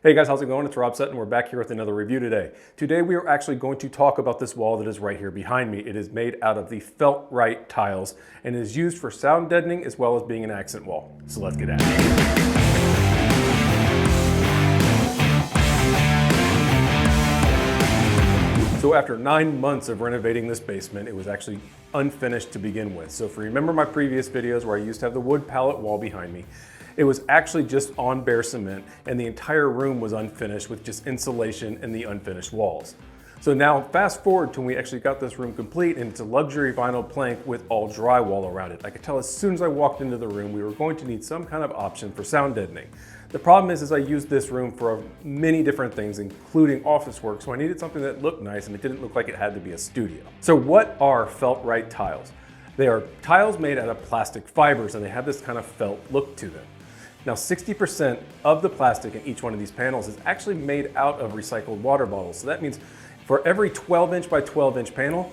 Hey guys, how's it going? It's Rob Sutton. We're back here with another review today. Today we are actually going to talk about this wall that is right here behind me. It is made out of the Felt-Rite tiles and is used for sound deadening as well as being an accent wall. So let's get at it. So after 9 months of renovating this basement, it was actually unfinished to begin with. So if you remember my previous videos where I used to have the wood pallet wall behind me, it was actually just on bare cement and the entire room was unfinished with just insulation and the unfinished walls. So now fast forward to when we actually got this room complete and it's a luxury vinyl plank with all drywall around it. I could tell as soon as I walked into the room we were going to need some kind of option for sound deadening. The problem is I used this room for many different things, including office work, so I needed something that looked nice and it didn't look like it had to be a studio. So what are Felt-Rite tiles? They are tiles made out of plastic fibers and they have this kind of felt look to them. Now 60% of the plastic in each one of these panels is actually made out of recycled water bottles. So that means for every 12-inch by 12-inch panel,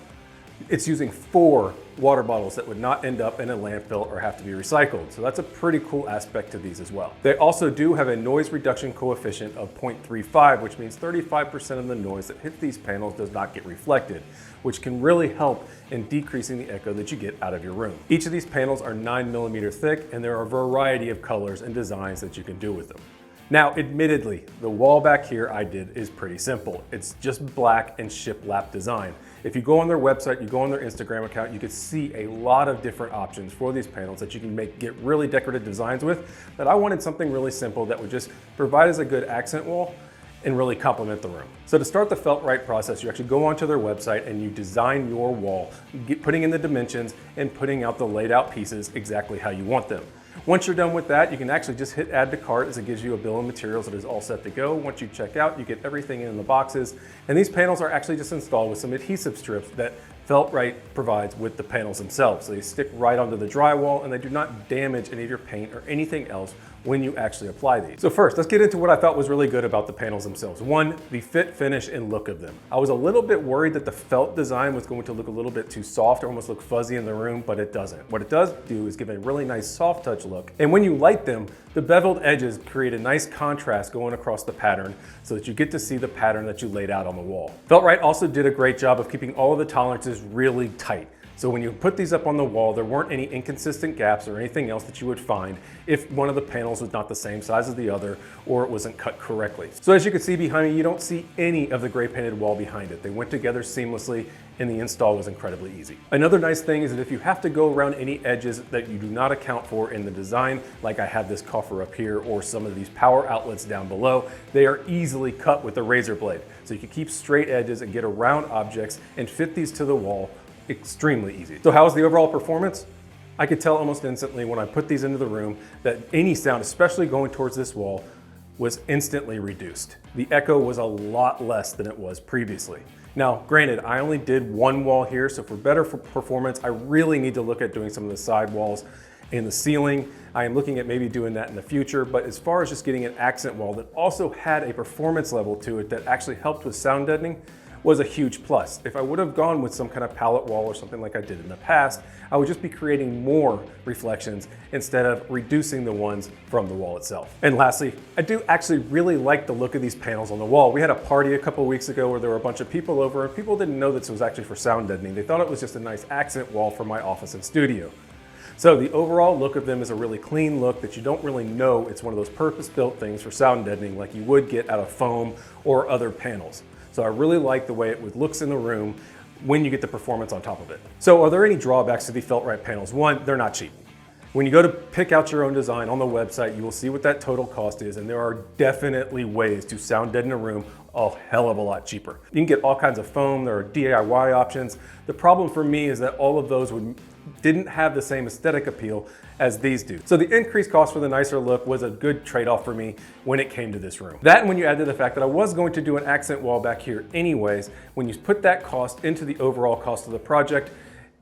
it's using 4 water bottles that would not end up in a landfill or have to be recycled. So that's a pretty cool aspect to these as well. They also do have a noise reduction coefficient of 0.35, which means 35% of the noise that hits these panels does not get reflected, which can really help in decreasing the echo that you get out of your room. Each of these panels are 9mm thick and there are a variety of colors and designs that you can do with them. Now, admittedly, the wall back here I did is pretty simple. It's just black and shiplap design. If you go on their website, you go on their Instagram account, you can see a lot of different options for these panels that you can get really decorative designs with. But I wanted something really simple that would just provide as a good accent wall and really complement the room. So to start the Felt-Rite process, you actually go onto their website and you design your wall, putting in the dimensions and putting out the laid out pieces exactly how you want them. Once you're done with that, you can actually just hit add to cart as it gives you a bill of materials that is all set to go. Once you check out, you get everything in the boxes. And these panels are actually just installed with some adhesive strips that Felt-Rite provides with the panels themselves. So they stick right onto the drywall and they do not damage any of your paint or anything else when you actually apply these. So first, let's get into what I thought was really good about the panels themselves. One, the fit, finish, and look of them. I was a little bit worried that the felt design was going to look a little bit too soft or almost look fuzzy in the room, but it doesn't. What it does do is give a really nice soft touch look. And when you light them, the beveled edges create a nice contrast going across the pattern so that you get to see the pattern that you laid out on the wall. Felt-Rite also did a great job of keeping all of the tolerances really tight. So when you put these up on the wall, there weren't any inconsistent gaps or anything else that you would find if one of the panels was not the same size as the other or it wasn't cut correctly. So as you can see behind me, you don't see any of the gray painted wall behind it. They went together seamlessly and the install was incredibly easy. Another nice thing is that if you have to go around any edges that you do not account for in the design, like I have this coffer up here or some of these power outlets down below, they are easily cut with a razor blade. So you can keep straight edges and get around objects and fit these to the wall extremely easy. So how was the overall performance? I could tell almost instantly when I put these into the room that any sound, especially going towards this wall, was instantly reduced. The echo was a lot less than it was previously. Now, granted, I only did one wall here, so for better performance, I really need to look at doing some of the side walls and the ceiling. I am looking at maybe doing that in the future, but as far as just getting an accent wall that also had a performance level to it that actually helped with sound deadening, was a huge plus. If I would have gone with some kind of pallet wall or something like I did in the past, I would just be creating more reflections instead of reducing the ones from the wall itself. And lastly, I do actually really like the look of these panels on the wall. We had a party a couple weeks ago where there were a bunch of people over and people didn't know this was actually for sound deadening. They thought it was just a nice accent wall for my office and studio. So the overall look of them is a really clean look that you don't really know it's one of those purpose-built things for sound deadening like you would get out of foam or other panels. So I really like the way it looks in the room when you get the performance on top of it. So are there any drawbacks to the Felt-Rite panels? One, they're not cheap. When you go to pick out your own design on the website, you will see what that total cost is, and there are definitely ways to sound deaden a room a hell of a lot cheaper. You can get all kinds of foam, there are DIY options. The problem for me is that all of those didn't have the same aesthetic appeal as these do. So the increased cost for the nicer look was a good trade-off for me when it came to this room. That, and when you add to the fact that I was going to do an accent wall back here anyways, when you put that cost into the overall cost of the project,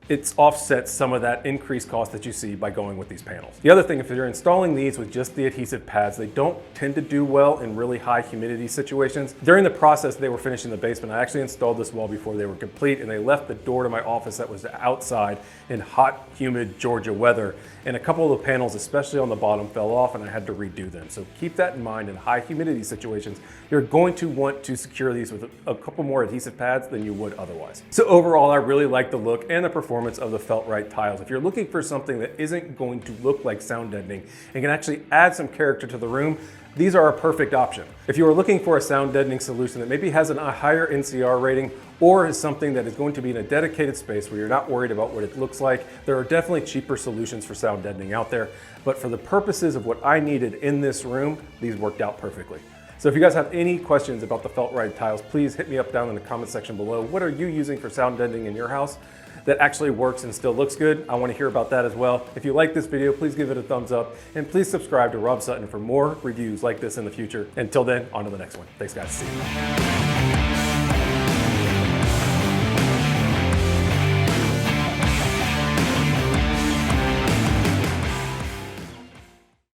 it's offset some of that increased cost that you see by going with these panels. The other thing, if you're installing these with just the adhesive pads, they don't tend to do well in really high humidity situations. During the process they were finishing the basement, I actually installed this wall before they were complete, and they left the door to my office that was outside in hot, humid Georgia weather, and a couple of the panels, especially on the bottom, fell off and I had to redo them. So keep that in mind. In high humidity situations, you're going to want to secure these with a couple more adhesive pads than you would otherwise. So overall, I really like the look and the performance of the Felt-Rite tiles. If you're looking for something that isn't going to look like sound deadening and can actually add some character to the room, these are a perfect option. If you are looking for a sound deadening solution that maybe has a higher NCR rating or is something that is going to be in a dedicated space where you're not worried about what it looks like, there are definitely cheaper solutions for sound deadening out there. But for the purposes of what I needed in this room, these worked out perfectly. So if you guys have any questions about the Felt-Rite tiles, please hit me up down in the comment section below. What are you using for sound deadening in your house that actually works and still looks good? I want to hear about that as well. If you like this video, please give it a thumbs up, and please subscribe to Rob Sutton for more reviews like this in the future. Until then, on to the next one. Thanks guys, see you.